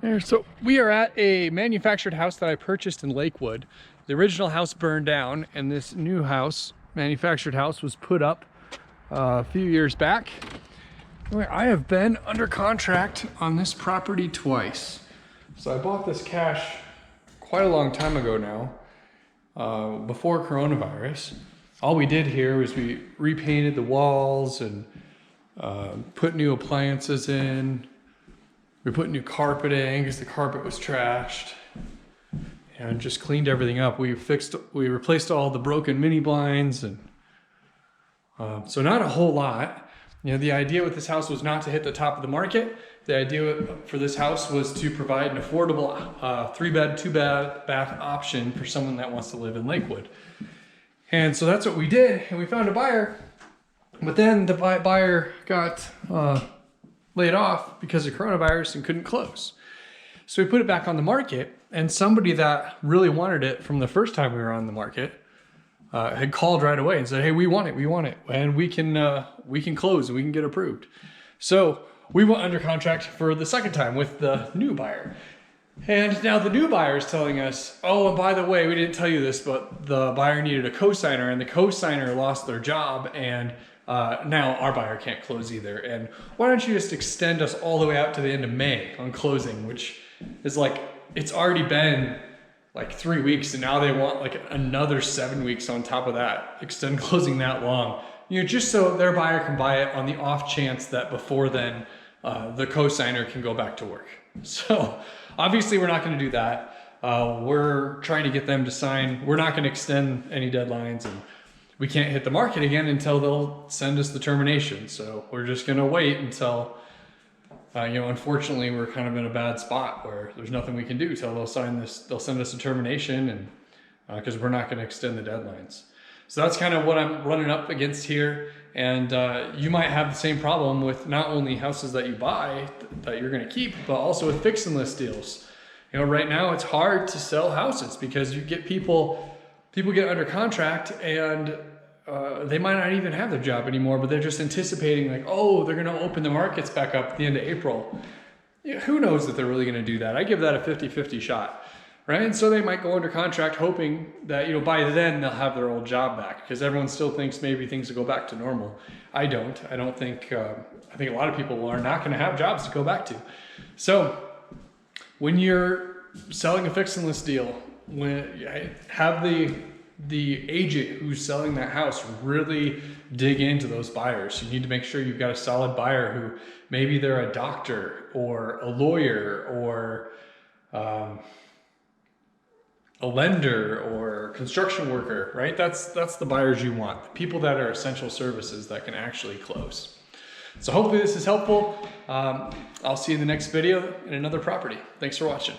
There, so we are at a manufactured house that I purchased in Lakewood. The original house burned down and this new house, manufactured house, was put up a few years back. I have been under contract on this property twice. So I bought this cash quite a long time ago now, before coronavirus. All we did here was we repainted the walls and put new appliances in. We put new carpeting because the carpet was trashed, and just cleaned everything up. We replaced all the broken mini blinds, and so not a whole lot. You know, the idea with this house was not to hit the top of the market. The idea for this house was to provide an affordable 3-bed, 2-bath option for someone that wants to live in Lakewood. And so that's what we did, and we found a buyer. But then the buyer got laid off because of coronavirus and couldn't close. So we put it back on the market, and somebody that really wanted it from the first time we were on the market had called right away and said, "Hey, we want it, and we can close and we can get approved." So we went under contract for the second time with the new buyer. And now the new buyer is telling us, "Oh, and by the way, we didn't tell you this, but the buyer needed a co-signer, and the co-signer lost their job, and now our buyer can't close either. And why don't you just extend us all the way out to the end of May on closing," which is like, it's already been like 3 weeks, and now they want like another 7 weeks on top of that, extend closing that long. You know, just so their buyer can buy it on the off chance that before then the co-signer can go back to work. So obviously we're not going to do that. We're trying to get them to sign. We're not going to extend any deadlines, and we can't hit the market again until they'll send us the termination. So we're just gonna wait until, unfortunately we're kind of in a bad spot where there's nothing we can do till they'll sign this, they'll send us a termination, and because we're not gonna extend the deadlines. So that's kind of what I'm running up against here. And you might have the same problem with not only houses that you buy that you're gonna keep, but also with fix and list deals. You know, right now it's hard to sell houses because you get people get under contract and they might not even have their job anymore, but they're just anticipating like, oh, they're gonna open the markets back up at the end of April. Yeah, who knows that they're really gonna do that? I give that a 50-50 shot, right? And so they might go under contract hoping that, you know, by then they'll have their old job back, because everyone still thinks maybe things will go back to normal. I don't think, I think a lot of people are not gonna have jobs to go back to. So when you're selling a fix and list deal, have the agent who's selling that house really dig into those buyers. You need to make sure you've got a solid buyer who maybe they're a doctor or a lawyer or a lender or construction worker, right? That's the buyers you want, the people that are essential services that can actually close. So hopefully this is helpful. I'll see you in the next video in another property. Thanks for watching.